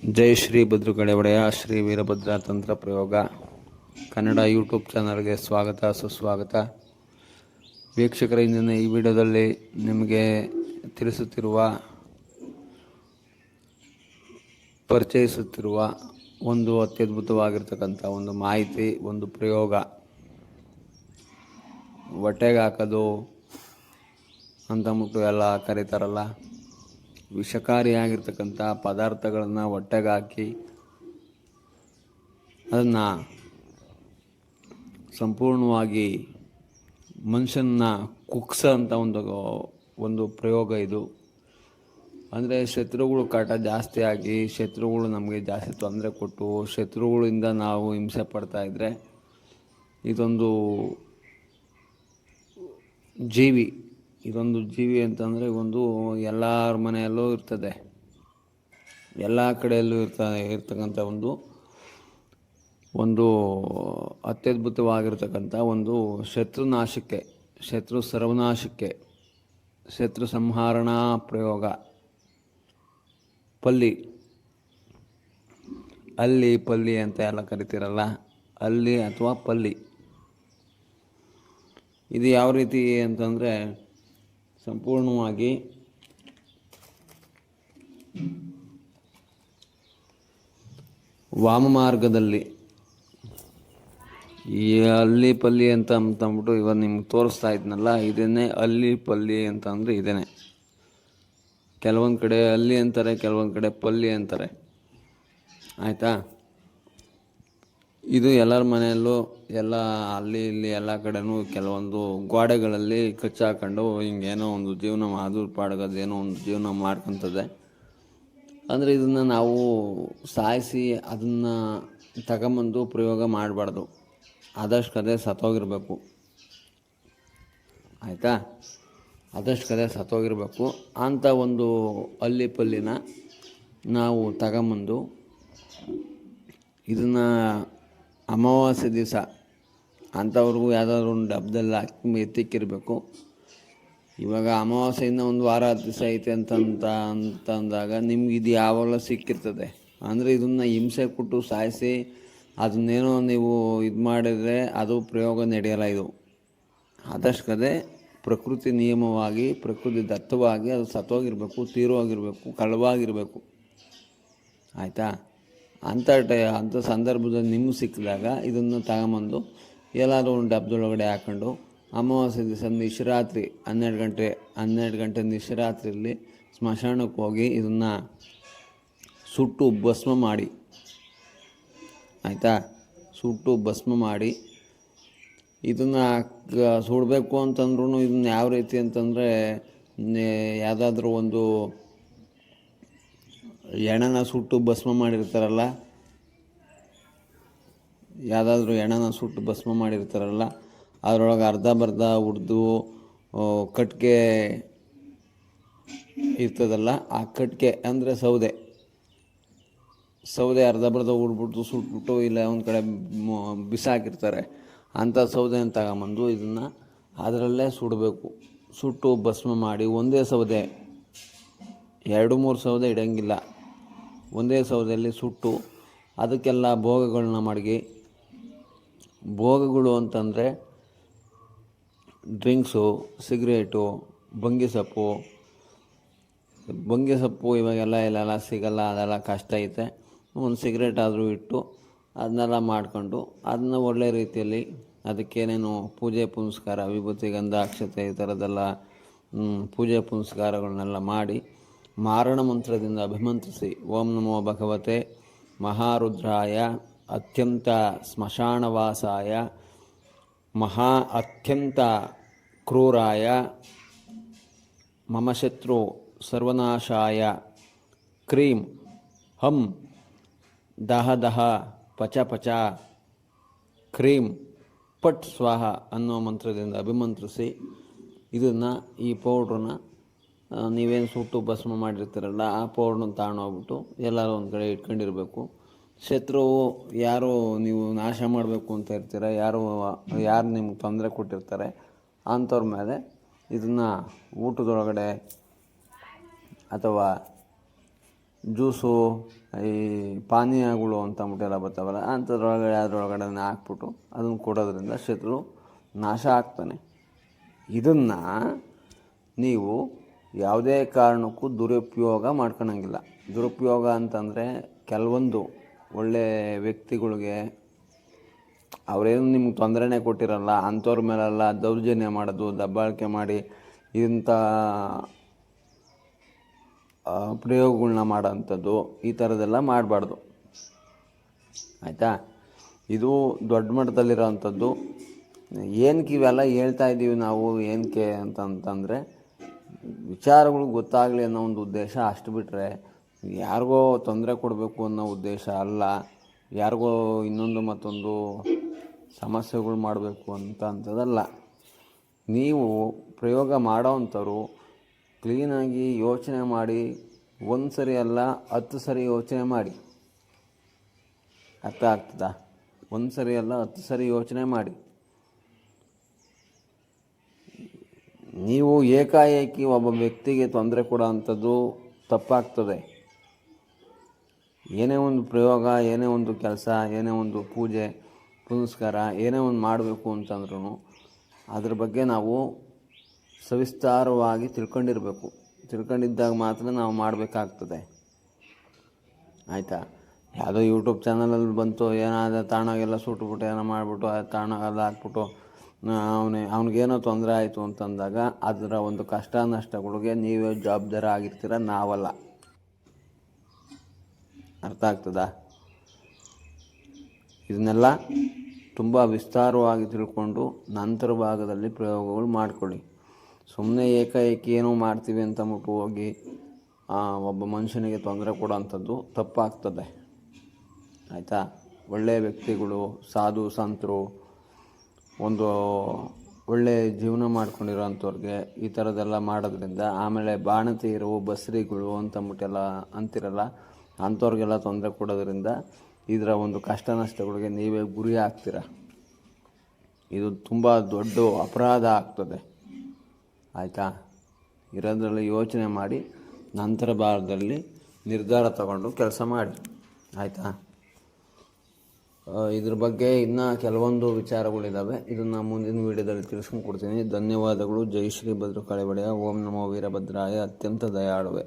ಜೈ ಶ್ರೀ ಭದ್ರಕಳೆ ಒಡೆಯ ಶ್ರೀ ವೀರಭದ್ರ ತಂತ್ರ ಪ್ರಯೋಗ ಕನ್ನಡ ಯೂಟ್ಯೂಬ್ ಚಾನಲ್ಗೆ ಸ್ವಾಗತ ಸುಸ್ವಾಗತ. ವೀಕ್ಷಕರ, ಇಂದಿನ ಈ ವಿಡಿಯೋದಲ್ಲಿ ನಿಮಗೆ ಪರಿಚಯಿಸುತ್ತಿರುವ ಒಂದು ಅತ್ಯದ್ಭುತವಾಗಿರ್ತಕ್ಕಂಥ ಒಂದು ಮಾಹಿತಿ, ಒಂದು ಪ್ರಯೋಗ, ಹೊಟ್ಟೆಗೆ ಹಾಕೋದು ಅಂತಂದ್ಬಿಟ್ಟು ಎಲ್ಲ ಕರೀತಾರಲ್ಲ, ವಿಷಕಾರಿಯಾಗಿರ್ತಕ್ಕಂಥ ಪದಾರ್ಥಗಳನ್ನು ಹೊಟ್ಟೆಗೆ ಹಾಕಿ ಅದನ್ನು ಸಂಪೂರ್ಣವಾಗಿ ಮನುಷ್ಯನ ಕುಗ್ಸೋ ಅಂಥ ಒಂದು ಪ್ರಯೋಗ ಇದು. ಅಂದರೆ ಶತ್ರುಗಳು ಕಾಟ ಜಾಸ್ತಿ ಆಗಿ, ಶತ್ರುಗಳು ನಮಗೆ ಜಾಸ್ತಿ ತೊಂದರೆ ಕೊಟ್ಟು, ಶತ್ರುಗಳಿಂದ ನಾವು ಹಿಂಸೆ ಪಡ್ತಾಯಿದ್ರೆ ಇದೊಂದು ಜೀವಿ ಅಂತಂದರೆ ಎಲ್ಲರ ಮನೆಯಲ್ಲೂ ಇರ್ತದೆ, ಎಲ್ಲ ಕಡೆಯಲ್ಲೂ ಇರ್ತಕ್ಕಂಥ ಒಂದು ಅತ್ಯದ್ಭುತವಾಗಿರ್ತಕ್ಕಂಥ ಒಂದು ಶತ್ರುನಾಶಕ್ಕೆ, ಶತ್ರು ಸರ್ವನಾಶಕ್ಕೆ, ಶತ್ರು ಸಂಹಾರಣಾ ಪ್ರಯೋಗ. ಪಲ್ಲಿ ಅಂತ ಎಲ್ಲ ಕರಿತೀರಲ್ಲ, ಅಲ್ಲಿ ಅಥವಾ ಪಲ್ಲಿ. ಇದು ಯಾವ ರೀತಿ ಅಂತಂದರೆ, ಸಂಪೂರ್ಣವಾಗಿ ವಾಮ ಮಾರ್ಗದಲ್ಲಿ ಈ ಅಲ್ಲಿ ಪಲ್ಲಿ ಅಂತಂದ್ಬಿಟ್ಟು ಇವಾಗ ನಿಮ್ಗೆ ತೋರಿಸ್ತಾ ಇದ್ನಲ್ಲ, ಇದನ್ನೇ ಅಲ್ಲಿ ಪಲ್ಲಿ ಅಂತಂದರೆ ಇದೇನೆ. ಕೆಲವೊಂದು ಕಡೆ ಅಲ್ಲಿ ಅಂತಾರೆ, ಕೆಲವೊಂದು ಕಡೆ ಪಲ್ಲಿ ಅಂತಾರೆ, ಆಯಿತಾ. ಇದು ಎಲ್ಲರ ಮನೆಯಲ್ಲೂ ಎಲ್ಲ ಅಲ್ಲಿ ಇಲ್ಲಿ ಎಲ್ಲ ಕಡೆನೂ ಕೆಲವೊಂದು ಗೋಡೆಗಳಲ್ಲಿ ಕಚ್ಚಾಕೊಂಡು ಹಿಂಗೇನೋ ಒಂದು ಜೀವನ ಪಾಡೋದೇನೋ ಒಂದು ಜೀವನ ಮಾಡ್ಕೊತದೆ. ಅಂದರೆ ಇದನ್ನು ನಾವು ಸಾಯಿಸಿ ಅದನ್ನು ತಗೊಂಬಂದು ಪ್ರಯೋಗ ಮಾಡಬಾರ್ದು, ಆದಷ್ಟು ಕದೆ ಸತ್ತೋಗಿರಬೇಕು, ಆಯಿತಾ. ಆದಷ್ಟು ಕದೆ ಸತ್ತೋಗಿರಬೇಕು ಅಂಥ ಒಂದು ಅಲ್ಲಿ ಪಲ್ಲಿನ ನಾವು ತಗೊಂಬಂದು ಇದನ್ನು ಅಮಾವಾಸ್ಯೆ ದಿವಸ ಅಂಥವ್ರಿಗೂ ಯಾವುದಾದ್ರು ಒಂದು ಡಬ್ಬದಲ್ಲಿ ಹಾಕಿ ಎತ್ತಿಕ್ಕಿರಬೇಕು. ಇವಾಗ ಅಮಾವಾಸ್ಯೆಯಿಂದ ಒಂದು ವಾರ 10 ದಿವಸ ಐತೆ ಅಂತಂದಾಗ ನಿಮ್ಗೆ ಇದು ಯಾವಾಗಲೂ ಸಿಕ್ಕಿರ್ತದೆ. ಅಂದರೆ ಇದನ್ನು ಹಿಂಸೆ ಕೊಟ್ಟು ಸಾಯಿಸಿ ಅದನ್ನೇನೋ ನೀವು ಇದು ಮಾಡಿದರೆ ಅದು ಪ್ರಯೋಗ ನಡೆಯಲ್ಲ. ಇದು ಆದಷ್ಟು ಕದೆ ಪ್ರಕೃತಿ ನಿಯಮವಾಗಿ, ಪ್ರಕೃತಿ ದತ್ತವಾಗಿ ಅದು ಸತ್ತೋಗಿರಬೇಕು, ತೀರೋಗಿರಬೇಕು, ಕಳವಾಗಿರಬೇಕು, ಆಯಿತಾ. ಅಂಥ ಸಂದರ್ಭದಲ್ಲಿ ನಿಮ್ಗೆ ಸಿಕ್ಕಿದಾಗ ಇದನ್ನು ತಗೊಂಬಂದು ಎಲ್ಲಾದರೂ ಒಂದು ಡಬ್ಬದೊಳಗಡೆ ಹಾಕ್ಕೊಂಡು ಅಮಾವಾಸ್ಯೆ ದಿವಸ ನಿಶರಾತ್ರಿ 12 ಗಂಟೆ ನಿಶರಾತ್ರಿಯಲ್ಲಿ ಸ್ಮಶಾನಕ್ಕೆ ಹೋಗಿ ಇದನ್ನು ಸುಟ್ಟು ಭಸ್ಮ ಮಾಡಿ, ಆಯಿತಾ. ಸುಟ್ಟು ಭಸ್ಮ ಮಾಡಿ ಇದನ್ನು ಸುಡಬೇಕು ಅಂತಂದ್ರೂ ಇದನ್ನು ಯಾವ ರೀತಿ ಅಂತಂದರೆ, ಯಾವುದಾದ್ರೂ ಒಂದು ಎಣ್ಣೆನ ಸುಟ್ಟು ಭಸ್ಮ ಮಾಡಿರ್ತಾರಲ್ಲ, ಅದರೊಳಗೆ ಅರ್ಧ ಹುಡ್ದು ಕಟ್ಟಿಗೆ ಇರ್ತದಲ್ಲ, ಆ ಕಟ್ಟಿಗೆ ಅಂದರೆ ಸೌದೆ ಅರ್ಧ ಹುಡ್ಬಿಟ್ಟು ಸುಟ್ಬಿಟ್ಟು ಇಲ್ಲ ಒಂದು ಕಡೆ ಬಿಸಾಕಿರ್ತಾರೆ. ಅಂಥ ಸೌದೆನ ತಗೊಂಬಂದು ಇದನ್ನು ಅದರಲ್ಲೇ ಸುಡಬೇಕು. ಸುಟ್ಟು ಭಸ್ಮ ಮಾಡಿ ಒಂದೇ ಸೌದೆ, 2-3 ಸೌದೆ ಇಡೋಂಗಿಲ್ಲ, ಒಂದೇ ಸೌದೆಯಲ್ಲಿ ಸುಟ್ಟು ಅದಕ್ಕೆಲ್ಲ ಭೋಗಗಳನ್ನ ಮಡಗಿ, ಭೋಗಗಳು ಅಂತಂದರೆ ಡ್ರಿಂಕ್ಸು, ಸಿಗರೇಟು, ಬಂಗಿ ಸೊಪ್ಪು ಇವಾಗೆಲ್ಲ ಇಲ್ಲೆಲ್ಲ ಸಿಗಲ್ಲ, ಅದೆಲ್ಲ ಕಷ್ಟ ಐತೆ. ಒಂದು ಸಿಗರೇಟ್ ಆದರೂ ಇಟ್ಟು ಅದನ್ನೆಲ್ಲ ಮಾಡ್ಕೊಂಡು ಅದನ್ನ ಒಳ್ಳೆ ರೀತಿಯಲ್ಲಿ ಅದಕ್ಕೇನೇನು ಪೂಜೆ ಪುನಸ್ಕಾರ, ವಿಭೂತಿ, ಗಂಧ, ಅಕ್ಷತೆ ಈ ಥರದ್ದೆಲ್ಲ ಪೂಜೆ ಪುನಸ್ಕಾರಗಳನ್ನೆಲ್ಲ ಮಾಡಿ ಮಾರಣ ಮಂತ್ರದಿಂದ ಅಭಿಮಂತ್ರಿಸಿ, ಓಂ ನಮೋ ಭಗವತೆ ಮಹಾರುದ್ರಾಯ ಅತ್ಯಂತ ಸ್ಮಶಾನವಾಸಾಯ ಅತ್ಯಂತ ಕ್ರೂರಾಯ ಮಮ ಶತ್ರು ಸರ್ವನಾಶಾಯ ಕ್ರೀಂ ಹಂ ದಹ ಪಚ ಕ್ರೀಂ ಪಟ್ ಸ್ವಾಹ ಅನ್ನೋ ಮಂತ್ರದಿಂದ ಅಭಿಮಂತ್ರಿಸಿ ಈ ಪೌಡ್ರನ್ನ ನೀವೇನು ಸುಟ್ಟು ಭಸ್ಮ ಮಾಡಿರ್ತೀರಲ್ಲ, ಆ ಪೌಡ್ರನ್ನ ತಗೊಂಡೋಗ್ಬಿಟ್ಟು ಎಲ್ಲರೂ ಒಂದು ಕಡೆ ಇಟ್ಕೊಂಡಿರಬೇಕು. ಶತ್ರು ಯಾರು ನೀವು ನಾಶ ಮಾಡಬೇಕು ಅಂತ ಇರ್ತೀರ, ಯಾರು ನಿಮ್ಗೆ ತೊಂದರೆ ಕೊಟ್ಟಿರ್ತಾರೆ ಅಂಥವ್ರ ಮೇಲೆ ಇದನ್ನು ಊಟದೊಳಗಡೆ ಅಥವಾ ಜ್ಯೂಸು, ಈ ಪಾನೀಯಗಳು ಅಂತ ಅಂದ್ಬಿಟ್ಟೆಲ್ಲ ಬರ್ತಾವಲ್ಲ, ಅಂಥದ್ರೊಳಗಡೆ ಅದರೊಳಗಡೆ ಹಾಕ್ಬಿಟ್ಟು ಅದನ್ನು ಕೊಡೋದ್ರಿಂದ ಶತ್ರು ನಾಶ ಆಗ್ತಾನೆ. ಇದನ್ನು ನೀವು ಯಾವುದೇ ಕಾರಣಕ್ಕೂ ದುರುಪಯೋಗ ಮಾಡ್ಕೊಳಂಗಿಲ್ಲ. ದುರುಪಯೋಗ ಅಂತಂದರೆ ಕೆಲವೊಂದು ಒಳ್ಳೆಯ ವ್ಯಕ್ತಿಗಳಿಗೆ ಅವರೇನು ನಿಮ್ಗೆ ತೊಂದರೆನೇ ಕೊಟ್ಟಿರಲ್ಲ ಅಂಥವ್ರ ಮೇಲೆಲ್ಲ ದೌರ್ಜನ್ಯ ಮಾಡೋದು, ದಬ್ಬಾಳಿಕೆ ಮಾಡಿ ಇಂಥ ಪ್ರಯೋಗಗಳನ್ನ ಮಾಡೋಂಥದ್ದು, ಈ ಥರದ್ದೆಲ್ಲ ಮಾಡಬಾರ್ದು. ಆಯಿತಾ? ಇದು ದೊಡ್ಡ ಮಟ್ಟದಲ್ಲಿರೋ ಅಂಥದ್ದು. ಏನಕ್ಕೆ ಇವೆಲ್ಲ ಹೇಳ್ತಾ ಇದ್ದೀವಿ ನಾವು, ಏನಕ್ಕೆ ಅಂತಂದರೆ ವಿಚಾರಗಳು ಗೊತ್ತಾಗಲಿ ಅನ್ನೋ ಒಂದು ಉದ್ದೇಶ. ಅಷ್ಟು ಬಿಟ್ಟರೆ ಯಾರಿಗೋ ತೊಂದರೆ ಕೊಡಬೇಕು ಅನ್ನೋ ಉದ್ದೇಶ ಅಲ್ಲ, ಯಾರಿಗೋ ಇನ್ನೊಂದು ಮತ್ತೊಂದು ಸಮಸ್ಯೆಗಳು ಮಾಡಬೇಕು ಅಂಥದ್ದಲ್ಲ. ನೀವು ಪ್ರಯೋಗ ಮಾಡೋವಂಥವ್ರು ಕ್ಲೀನಾಗಿ ಯೋಚನೆ ಮಾಡಿ, ಒಂದು ಸರಿ ಅಲ್ಲ 10 ಸರಿ ಯೋಚನೆ ಮಾಡಿ. ಅರ್ಥ ಆಗ್ತದಾ? ಒಂದು ಸರಿ ಅಲ್ಲ 10 ಸರಿ ಯೋಚನೆ ಮಾಡಿ. ನೀವು ಏಕಾಏಕಿ ಒಬ್ಬ ವ್ಯಕ್ತಿಗೆ ತೊಂದರೆ ಕೊಡೋ ಅಂಥದ್ದು ತಪ್ಪಾಗ್ತದೆ. ಏನೇ ಒಂದು ಪ್ರಯೋಗ, ಏನೇ ಒಂದು ಕೆಲಸ, ಏನೇ ಒಂದು ಪೂಜೆ ಪುನಸ್ಕಾರ, ಏನೇ ಒಂದು ಮಾಡಬೇಕು ಅಂತಂದ್ರೂ ಅದ್ರ ಬಗ್ಗೆ ನಾವು ಸವಿಸ್ತಾರವಾಗಿ ತಿಳ್ಕೊಂಡಿರಬೇಕು. ತಿಳ್ಕೊಂಡಿದ್ದಾಗ ಮಾತ್ರ ನಾವು ಮಾಡಬೇಕಾಗ್ತದೆ. ಆಯಿತಾ? ಯಾವುದೋ ಯೂಟ್ಯೂಬ್ ಚಾನಲಲ್ಲಿ ಬಂತು, ಏನಾದ ತಾಣಾಗೆಲ್ಲ ಸುಟ್ಬಿಟ್ಟು ಏನೋ ಮಾಡಿಬಿಟ್ಟು ಆ ತಾಣಗೆಲ್ಲ ಹಾಕ್ಬಿಟ್ಟು ಅವನಿಗೇನೋ ತೊಂದರೆ ಆಯಿತು ಅಂತಂದಾಗ ಅದರ ಒಂದು ಕಷ್ಟ ನಷ್ಟಗಳಿಗೆ ನೀವೇ ಜವಾಬ್ದಾರ ಆಗಿರ್ತೀರ, ನಾವಲ್ಲ. ಅರ್ಥ ಆಗ್ತದಾ? ಇದನ್ನೆಲ್ಲ ತುಂಬ ವಿಸ್ತಾರವಾಗಿ ತಿಳ್ಕೊಂಡು ನಂತರ ಭಾಗದಲ್ಲಿ ಪ್ರಯೋಗಗಳು ಮಾಡಿಕೊಳ್ಳಿ. ಸುಮ್ಮನೆ ಏಕಾಏಕಿ ಏನೋ ಮಾಡ್ತೀವಿ ಅಂತ ಅಂದ್ಬಿಟ್ಟು ಹೋಗಿ ಒಬ್ಬ ಮನುಷ್ಯನಿಗೆ ತೊಂದರೆ ಕೊಡೋವಂಥದ್ದು ತಪ್ಪಾಗ್ತದೆ. ಆಯಿತಾ? ಒಳ್ಳೆಯ ವ್ಯಕ್ತಿಗಳು, ಸಾಧು ಸಂತರು, ಒಂದು ಒಳ್ಳೆಯ ಜೀವನ ಮಾಡ್ಕೊಂಡಿರೋಂಥವ್ರಿಗೆ ಈ ಥರದ್ದೆಲ್ಲ ಮಾಡೋದ್ರಿಂದ, ಆಮೇಲೆ ಬಾಣತೀರು, ಬಸ್ರಿಗಳು ಅಂತಂದ್ಬಿಟ್ಟೆಲ್ಲ ಅಂತಿರಲ್ಲ, ಅಂಥವ್ರಿಗೆಲ್ಲ ತೊಂದರೆ ಕೊಡೋದ್ರಿಂದ ಇದರ ಒಂದು ಕಷ್ಟ ನಷ್ಟಗಳಿಗೆ ನೀವೇ ಗುರಿ ಆಗ್ತೀರ. ಇದು ತುಂಬ ದೊಡ್ಡ ಅಪರಾಧ ಆಗ್ತದೆ. ಆಯಿತಾ? ಇರೋದ್ರಲ್ಲಿ ಯೋಚನೆ ಮಾಡಿ ನಂತರ ಭಾಗದಲ್ಲಿ ನಿರ್ಧಾರ ತಗೊಂಡು ಕೆಲಸ ಮಾಡಿ. ಆಯಿತಾ? ಇದ್ರ ಬಗ್ಗೆ ಇನ್ನೂ ಕೆಲವೊಂದು ವಿಚಾರಗಳಿದ್ದಾವೆ. ಇದನ್ನು ಮುಂದಿನ ವೀಡಿಯೋದಲ್ಲಿ ತಿಳಿಸ್ಕೊಂಡು ಕೊಡ್ತೀನಿ. ಧನ್ಯವಾದಗಳು. ಜೈ ಶ್ರೀ ಭದ್ರಕಾಳಿ ಒಡೆಯ. ಓಂ ನಮೋ ವೀರಭದ್ರಾಯ. ಅತ್ಯಂತ ದಯಾಳುವೆ.